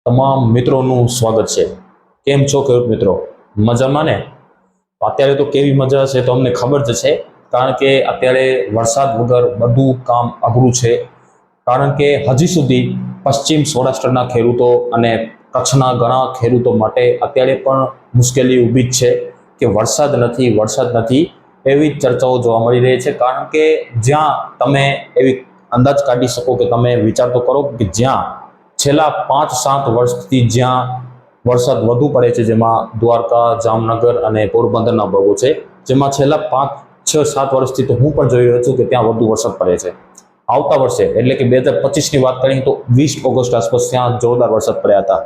તમામ મિત્રોનું સ્વાગત છે। કેમ છો ખેડૂત મિત્રો? મજામાં ને? અત્યારે તો કેવી મજા છે તો અમને ખબર જ છે, કારણ કે અત્યારે વરસાદ વગર બધું કામ અઘરું છે। કારણ કે હજી સુધી પશ્ચિમ સૌરાષ્ટ્રના ખેડૂતો અને કચ્છના ઘણા ખેડૂતો માટે અત્યારે પણ મુશ્કેલી ઊભી જ છે કે વરસાદ નથી એવી ચર્ચાઓ જોવા મળી રહી છે। કારણ કે જ્યાં તમે એવી અંદાજ કાઢી શકો કે તમે વિચાર તો કરો કે જ્યાં છેલ્લા 5-7 વર્ષથી જ્યાં વરસાદ વધુ પડે છે, જેમાં દ્વારકા, જામનગર અને પોરબંદરના ભાગો છે, જેમાં છેલ્લા 5-6-7 વર્ષથી તો હું પણ જોઈ રહ્યો છું કે ત્યાં વધુ વરસાદ પડે છે। આવતા વર્ષે એટલે કે 2025ની વાત કરીએ તો 20 ઓગસ્ટ આસપાસ ત્યાં જોરદાર વરસાદ પડ્યા હતા।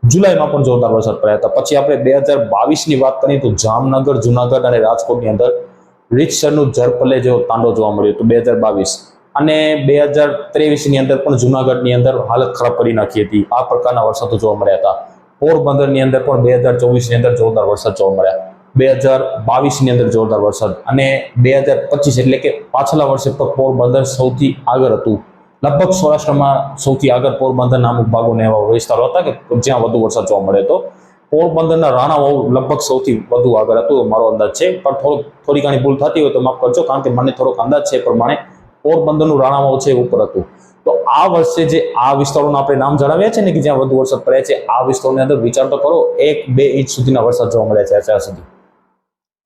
જુલાઈમાં પણ જોરદાર વરસાદ પડ્યા હતા। પછી આપણે 2022ની વાત કરીએ તો જામનગર, જુનાગઢ અને રાજકોટની અંદર રીતસરનું ઝરપલે જેવો તાંડવ જોવા મળ્યો હતો 2022 અને 2023ની અંદર પણ જુનાગઢની અંદર હાલત ખરાબ કરી નાખી હતી। આ પ્રકારના વરસાદો જોવા મળ્યા હતા। પોરબંદરની અંદર પણ 2024ની અંદર જોરદાર વરસાદ જોવા મળ્યા, 2022ની અંદર જોરદાર વરસાદ અને 2025 એટલે કે પાછલા વર્ષે પણ પોરબંદર સૌથી આગળ હતું। લગભગ સૌરાષ્ટ્રમાં સૌથી આગળ પોરબંદરના અમુક ભાગોને એવા વિસ્તારો હતા કે જ્યાં વધુ વરસાદ જોવા મળે તો પોરબંદરના રાણાવાવ લગભગ સૌથી વધુ આગળ હતું, મારો અંદાજ છે, પણ થોડી ઘણી ભૂલ થતી હોય તો માફ કરજો, કારણ કે મને થોડોક અંદાજ છે એ પ્રમાણે પોરબંદરનું રાણાવાવ છે ઉપર હતું। તો આ વર્ષે જે આ વિસ્તારોના આપણે નામ જણાવ્યા છે ને કે જ્યાં વધુ વરસાદ પડે છે, આ વિસ્તારોની અંદર વિચાર તો કરો 1-2 ઇંચ સુધીના વરસાદ જોવા મળ્યા છે અત્યાર સુધી।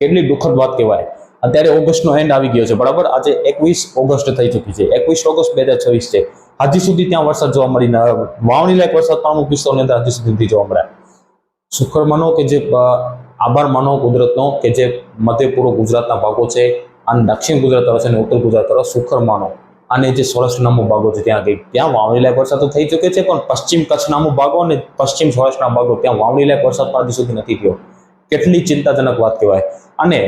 કેટલી દુઃખદ વાત કહેવાય। અત્યારે ઓગસ્ટનો એન્ડ આવી ગયો છે, બરાબર? આજે 21 ઓગસ્ટ થઈ ચૂકી છે, 21 ઓગસ્ટ 2026 છે, હજી સુધી ત્યાં વરસાદ જોવા મળી ન વાવણી લાયક વરસાદ પણ અમુક વિસ્તારોની અંદર હજી સુધી નથી જોવા મળ્યા। સુખર માનો કે જે આભાર માનો કુદરતનો કે જે મધ્ય પૂર્વ ગુજરાતના ભાગો છે અને દક્ષિણ ગુજરાત તરફ અને ઉત્તર ગુજરાત તરફ સુખર માનો, અને જે સૌરાષ્ટ્રના અમુક ભાગો છે ત્યાં વાવણી લાયક વરસાદ તો થઈ ચૂક્યો છે, પણ પશ્ચિમ કચ્છના અમુક ભાગો અને પશ્ચિમ સૌરાષ્ટ્રના ભાગો ત્યાં વાવણી લાયક વરસાદ પણ હજી સુધી નથી થયો। કેટલી ચિંતાજનક વાત કહેવાય। અને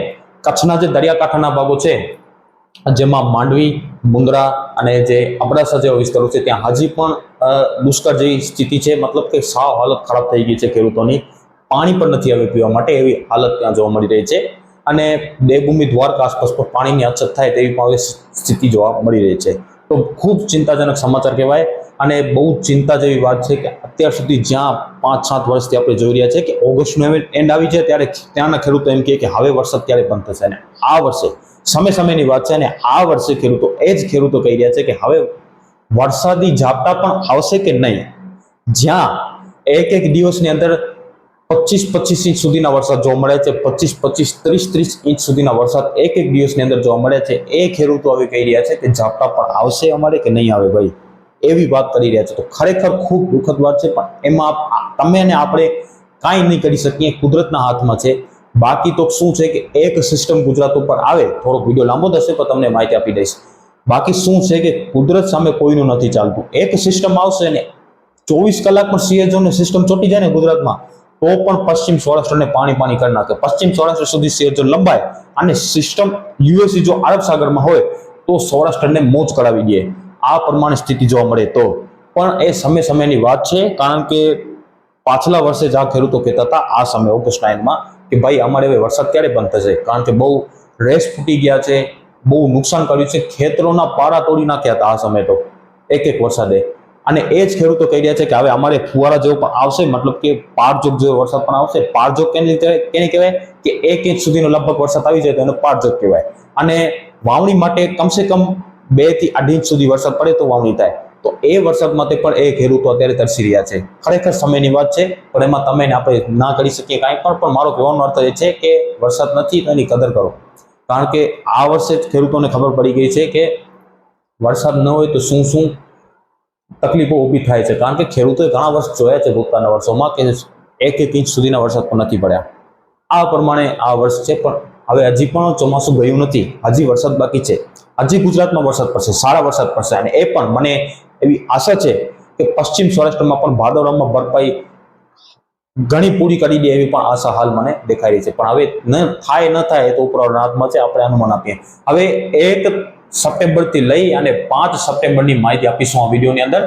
કચ્છના જે દરિયાકાંઠાના ભાગો છે, જેમાં માંડવી, મુંદ્રા અને જે અબડાસા જેવા વિસ્તારો છે, ત્યાં હજી પણ દુષ્કાળ જેવી સ્થિતિ છે, મતલબ કે સાવ હાલત ખરાબ થઈ ગઈ છે ખેડૂતોની। પાણી પણ નથી આવે પીવા માટે એવી હાલત ત્યાં જોવા મળી રહી છે। અને દેવભૂમિ દ્વારકા આસપાસ પણ પાણીની અછત થાય તેવી પણ હવે સ્થિતિ જોવા મળી રહી છે। તો ખૂબ ચિંતાજનક સમાચાર કહેવાય અને બહુ ચિંતા જેવી વાત છે કે અત્યાર સુધી જ્યાં 5-7 વર્ષથી આપણે જોઈ રહ્યા છે કે ઓગસ્ટનો એન્ડ આવી જાય ત્યારે ત્યાંના ખેડૂતો એમ કહે કે હવે વરસાદ ક્યારે બંધ થશે, અને આ વર્ષે સમયની વાત છે અને આ વર્ષે ખેડૂતો કહી રહ્યા છે કે હવે વરસાદી ઝાપટા પણ આવશે કે નહીં। જ્યાં એક દિવસની અંદર 25-25 ઇંચ સુધીના વરસાદ જોવા મળે છે, 25-25, 30-30 ઇંચ સુધીના વરસાદ એક દિવસની અંદર જોવા મળે છે, એ ખેડૂતો હવે કહી રહ્યા છે કે ઝાપટા પણ આવશે અમારે કે નહીં આવે ભાઈ, એવી વાત કરી રહ્યા છે। તો ખરેખર ખૂબ દુઃખદ વાત છે, પણ એમાં તમે અને આપણે કાંઈ નહીં કરી શકીએ, કુદરતના હાથમાં છે। બાકી તો શું છે કે એક સિસ્ટમ ગુજરાત ઉપર આવે, થોડોક વિડીયો લાંબો થશે તો તમને માહિતી આપી દઈશ। બાકી શું છે કે કુદરત સામે કોઈનું નથી ચાલતું। એક સિસ્ટમ આવશે ને 24 કલાકમાં સિંહજોની સિસ્ટમ ચોટી જાય ને ગુજરાતમાં, તો પણ પશ્ચિમ સૌરાષ્ટ્રને પાણી કરી નાખે। પશ્ચિમ સૌરાષ્ટ્ર સુધી સિંહજો લંબાય અને સિસ્ટમ યુએસી જો અરબ સાગરમાં હોય તો સૌરાષ્ટ્રને મોજ કરાવી દે। આ પ્રમાણે સ્થિતિ જોવા મળે તો પણ એ સમયની વાત છે, કારણ કે પાછલા વર્ષે જ આ ખેડૂતો કહેતા હતા આ સમય ઓગસ્ટના એન્ડમાં કે ભાઈ અમારે હવે વરસાદ ક્યારે બંધ થશે, કારણ કે બહુ રેસ ફૂટી ગયા છે, બહુ નુકસાન કર્યું છે, ખેતરોના પારા તોડી નાખ્યા હતા આ સમય તો એક વરસાદે। અને એ જ ખેડૂતો કહી રહ્યા છે કે હવે અમારે ફુવારા જેવો પણ આવશે, મતલબ કે પારજોગ જેવો વરસાદ પણ આવશે। પારજોગ કેને કહેવાય કે 1 ઇંચ સુધીનો લગભગ વરસાદ આવી જાય તો એનો પારજોગ કહેવાય। અને વાવણી માટે કમસે કમ 2 થી 2.5 ઇંચ સુધી વરસાદ પડે તો વાવણી થાય। તો એ વરસાદ માટે પણ એ ખેડૂતો અત્યારે તરસી રહ્યા છે। ખરેખર સમયની વાત છે, પણ એમાં તમે આપણે ના કરી શકીએ કાંઈ પણ મારો કહેવાનો અર્થ એ છે કે વરસાદ નથી તો એની કદર કરો, કારણ કે આ વર્ષે જ ખેડૂતોને ખબર પડી ગઈ છે કે વરસાદ ન હોય તો શું તકલીફો ઊભી થાય છે। કારણ કે ખેડૂતોએ ઘણા વર્ષ જોયા છે ભૂતકાળના વર્ષોમાં કે 1 ઇંચ સુધીના વરસાદ પણ નથી પડ્યા। આ પ્રમાણે આ વર્ષ છે, પણ હવે હજી પણ ચોમાસું ગયું નથી, હજી વરસાદ બાકી છે। હજી ગુજરાતમાં વરસાદ પડશે, સારા વરસાદ પડશે, અને એ પણ મને એવી આશા છે કે પશ્ચિમ સૌરાષ્ટ્રમાં પણ ભાદરવામાં ભરપાઈ ઘણી પૂરી કરી દે એવી પણ આશા હાલ મને દેખાઈ રહી છે। પણ હવે ન થાય એ તો ઉપરવાળાના હાથમાં છે, આપણે અનુમાન આપીએ। હવે 1 સપ્ટેમ્બરથી લઈ અને 5 સપ્ટેમ્બરની માહિતી આપીશું આ વિડીયોની અંદર।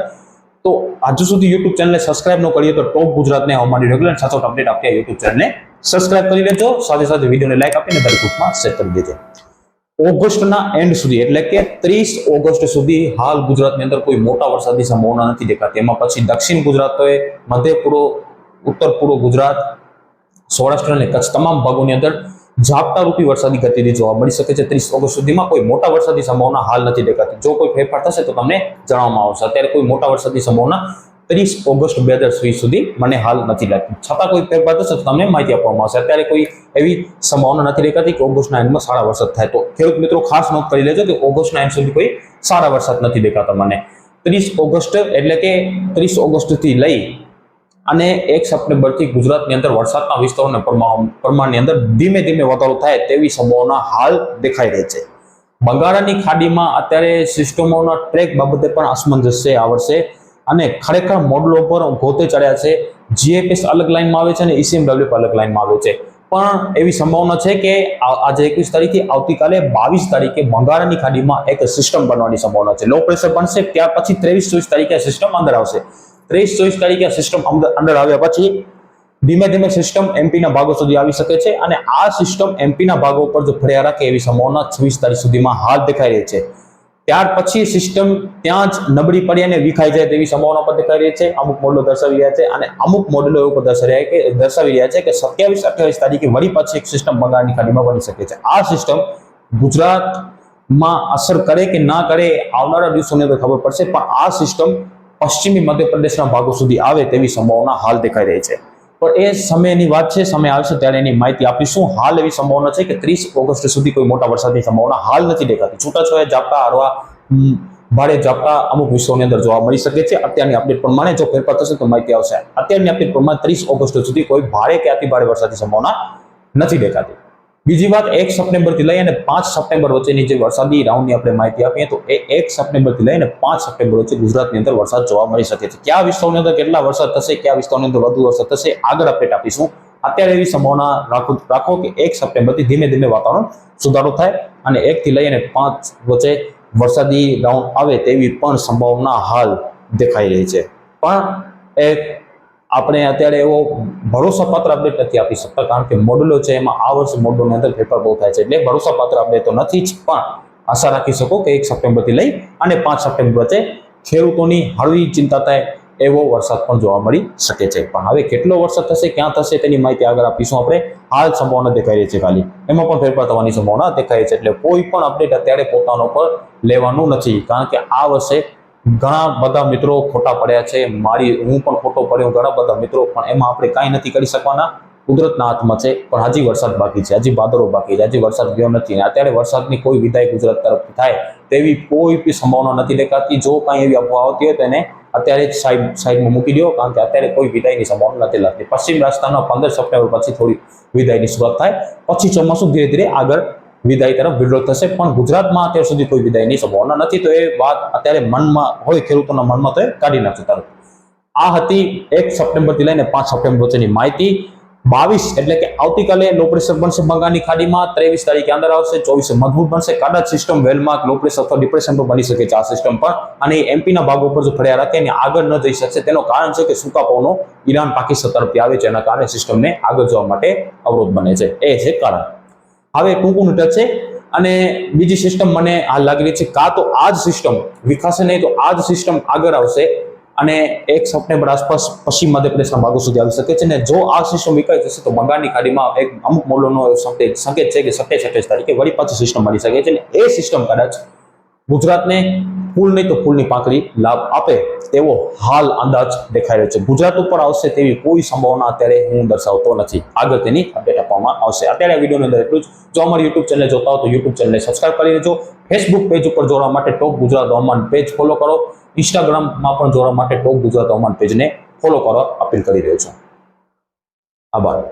તો હજુ સુધી યુટ્યુબ ચેનલને સબસ્ક્રાઇબ ન કરીએ તો ટોપ ગુજરાતને હવામાનની રેગ્યુલર સચોટ અપડેટ આપતી યુટ્યુબ ચેનલને સબસ્ક્રાઇબ કરી લેજો, સાથે વિડીયોને લાઈક આપીને દરેક ગ્રુપમાં શેર કરી દેજો। ઓગસ્ટના એન્ડ સુધી એટલે કે 30 ઓગસ્ટ સુધી હાલ ગુજરાતની અંદર કોઈ મોટા વરસાદની સંભાવના નથી દેખાતી. એમાં પછી દક્ષિણ ગુજરાત હોય, મધ્ય પૂર્વ, ઉત્તર પૂર્વ ગુજરાત, સૌરાષ્ટ્ર અને કચ્છ તમામ ભાગોની અંદર ઝાપટારૂપી વરસાદી ગતિવિધિ જોવા મળી શકે છે. 30 ઓગસ્ટ સુધીમાં કોઈ મોટા વરસાદની સંભાવના હાલ નથી દેખાતી. જો કોઈ ફેરફાર થશે તો તમને જણાવવામાં આવશે. અત્યારે કોઈ મોટા વરસાદની સંભાવના 30 ઓગસ્ટ 2020 સુધી મને હાલ નથી લાગતી. છતાં કોઈ ફેરફાર થશે તો તમને માહિતી આપવામાં આવશે. અત્યારે કોઈ એવી સંભાવના નથી દેખાતી કે ઓગસ્ટના એન્ડમાં સારા વરસાદ થાય. તો ખેડૂત મિત્રો ખાસ નોંધ કરી લેજો કે ઓગસ્ટના એન્ડ સુધી કોઈ સારા વરસાદ નથી દેખાતા મને. 30 ઓગસ્ટ એટલે કે 30 ઓગસ્ટથી લઈ અને 1 સપ્ટેમ્બરથી ગુજરાતની અંદર વરસાદના વિસ્તારોના પ્રમાણની અંદર ધીમે ધીમે વધારો થાય તેવી સંભાવના હાલ દેખાઈ રહી છે. બંગાળની ખાડીમાં અત્યારે સિસ્ટમોના ટ્રેક બાબતે પણ અસમંજસ આ વર્ષે અને ખરેખર મોડલો પર ગોતે ચડ્યા છે. જીએપીએસ અલગ લાઈનમાં આવે છે અને ઈસીએમડબલ્યુ અલગ લાઈનમાં આવે છે. પણ એવી સંભાવના છે કે આજે 21 તારીખથી આવતીકાલે 22 તારીખે બંગાળની ખાડીમાં એક સિસ્ટમ બનવાની સંભાવના છે. લો પ્રેશર બનશે, ત્યાર પછી 23-24 તારીખે સિસ્ટમ અંદર આવશે. 23-24 તારીખે સિસ્ટમ અંદર આવ્યા પછી ધીમે ધીમે સિસ્ટમ એમપીના ભાગો સુધી આવી શકે છે અને આ સિસ્ટમ એમપીના ભાગો ઉપર જો ફર્યા રાખે એવી સંભાવના 26 તારીખ સુધીમાં હાલ દેખાઈ રહી છે. ત્યાર પછી સિસ્ટમ ત્યાં જ નબળી પડી અને વિખાઈ જાય તેવી સંભાવના પણ દેખાઈ રહી છે. અમુક મોડલો દર્શાવી રહ્યા છે અને અમુક મોડલો એવું દર્શાવી રહ્યા છે કે 27-28 તારીખે વળી પાછી એક સિસ્ટમ બંગાળની ખાડીમાં બની શકે છે. આ સિસ્ટમ ગુજરાતમાં અસર કરે કે ના કરે આવનારા દિવસોની અંદર ખબર પડશે, પણ આ સિસ્ટમ પશ્ચિમી મધ્યપ્રદેશના ભાગો સુધી આવે તેવી સંભાવના હાલ દેખાઈ રહી છે. પણ એ સમયની વાત છે, સમય આવશે ત્યારે એની માહિતી આપીશું. હાલ એવી સંભાવના છે કે 30 ઓગસ્ટ સુધી કોઈ મોટા વરસાદની સંભાવના હાલ નથી દેખાતી. છૂટાછવાયા ઝાપટા, હળવા ભારે ઝાપટા અમુક વિસ્તારોની અંદર જોવા મળી શકે છે. અત્યારની અપડેટ પ્રમાણે જો ફેરફાર થશે તો માહિતી આવશે. અત્યારની અપડેટ પ્રમાણે 30 ઓગસ્ટ સુધી કોઈ ભારે કે અતિ ભારે વરસાદની સંભાવના નથી દેખાતી. બીજી વાત, 1 સપ્ટેમ્બરથી લઈ અને 5 સપ્ટેમ્બર વચ્ચેની જે વરસાદી રાઉન્ડની આપણે માહિતી આપીએ તો એ 1 સપ્ટેમ્બરથી લઈને 5 સપ્ટેમ્બર વચ્ચે ગુજરાતની અંદર વરસાદ જોવા મળી શકે છે. કયા વિસ્તારોની અંદર કેટલા વરસાદ થશે, કયા વિસ્તારોની અંદર વધુ વરસાદ થશે, આગળ અપડેટ આપીશું. અત્યારે એવી સંભાવના રાખો કે 1 સપ્ટેમ્બરથી ધીમે ધીમે વાતાવરણ સુધારો થાય અને 1 થી લઈને 5 વચ્ચે વરસાદી રાઉન્ડ આવે તેવી પણ સંભાવના હાલ દેખાઈ રહી છે. પણ આપણે અત્યારે એવો ભરોસાપાત્ર અપડેટ નથી આપી શકતા, કારણ કે મોડલો છે એમાં આ વર્ષે મોડલોની અંદર ફેરફાર બહુ થાય છે. એટલે ભરોસાપાત્ર અપડેટ તો નથી જ, પણ આશા રાખી શકો કે 1 સપ્ટેમ્બરથી લઈ અને 5 સપ્ટેમ્બર વચ્ચે ખેડૂતોની હળવી ચિંતા થાય એવો વરસાદ પણ જોવા મળી શકે છે. પણ હવે કેટલો વરસાદ થશે, ક્યાં થશે તેની માહિતી આગળ આપીશું આપણે. હાલ સંભાવના દેખાઈ રહી છે ખાલી, એમાં પણ ફેરફાર થવાની સંભાવના દેખાઈ રહી છે. એટલે કોઈ પણ અપડેટ અત્યારે પોતાનો પર લેવાનું નથી, કારણ કે આ વર્ષે ઘણા બધા મિત્રો ખોટા પડ્યા છે. હું પણ ખોટો પડ્યો, ઘણા બધા મિત્રો, પણ એમાં આપણે કાંઈ નથી કરી શકવાના. કુદરતના હાથમાં છે. પણ હજી વરસાદ બાકી છે, હજી ભાદરો બાકી છે, હજી વરસાદ ગયો નથી. અત્યારે વરસાદની કોઈ વિદાય ગુજરાત તરફથી થાય તેવી કોઈ પણ સંભાવના નથી દેખાતી. જો કાંઈ એવી અફવા આવતી હોય તો એને અત્યારે જ સાઈડમાં મૂકી દો, કારણ કે અત્યારે કોઈ વિદાયની સંભાવના નથી લાગતી. પશ્ચિમ રાજસ્થાનમાં 15 સપ્ટેમ્બર પછી થોડી વિદાયની શરૂઆત થાય, પછી ચોમાસું ધીરે ધીરે આગળ વિદાય તરફ વિરોધ થશે. પણ ગુજરાતમાં અત્યાર સુધી કોઈ વિદાયની સંભાવના નથી. તો એ વાત અત્યારે મનમાં હોય, ખેડૂતોના મનમાં, તો એ કાઢી નાખશે તરત. આ હતી 1 સપ્ટેમ્બરથી લઈને 5 સપ્ટેમ્બર વચ્ચેની માહિતી. 22 એટલે કે આવતીકાલે લો પ્રેશર બનશે બંગાળની ખાડીમાં. 23 તારીખે અંદર આવશે, 24 મજબૂત બનશે. કદાચ સિસ્ટમ વેલમાર્ક લો પ્રેશર અથવા ડિપ્રેશન પર બની શકે છે આ સિસ્ટમ પણ, અને એમપીના ભાગો ઉપર જો ફર્યા રાખે અને આગળ ન જઈ શકશે. તેનું કારણ છે કે સૂકા પવનો ઈરાન પાકિસ્તાન તરફથી આવે છે, એના કારણે સિસ્ટમને આગળ જવા માટે અવરોધ બને છે. એ છે કારણ. હવે ટૂંકું ટચ છે. અને બીજી સિસ્ટમ મને હાલ લાગી રહી છે, કાં તો આ જ સિસ્ટમ વિખાશે નહીં તો આ જ સિસ્ટમ આગળ આવશે અને 1 સપ્ટેમ્બર આસપાસ પશ્ચિમ મધ્યપ્રદેશના ભાગો સુધી આવી શકે છે. અને જો આ સિસ્ટમ વિખાઈ જશે તો બંગાળની ખાડીમાં એક અમુક મોડલોનો સંકેત છે કે 27-28 તારીખે વળી પાછી સિસ્ટમ મળી શકે છે. અને એ સિસ્ટમ કદાચ ગુજરાતને ફૂલ નહીં તો ફૂલની પાંખડી લાભ આપે તેવો હાલ અંદાજ દેખાઈ રહ્યો છે. ગુજરાત ઉપર આવશે તેવી કોઈ સંભાવના અત્યારે હું દર્શાવતો નથી. આગળ તેની અપડેટ આપવામાં આવશે. અત્યારે આ વિડીયોની અંદર એટલું જ. જો અમારી યુટ્યુબ ચેનલ જોતા હો તો યુટ્યુબ ચેનલને સબસ્ક્રાઇબ કરી લેજો. ફેસબુક પેજ ઉપર જોડવા માટે ટોપ ગુજરાત હવામાન પેજ ફોલો કરો. ઇન્સ્ટાગ્રામમાં પણ જોડવા માટે ટોપ ગુજરાત હવામાન પેજને ફોલો કરવા અપીલ કરી રહ્યો છું. આભાર.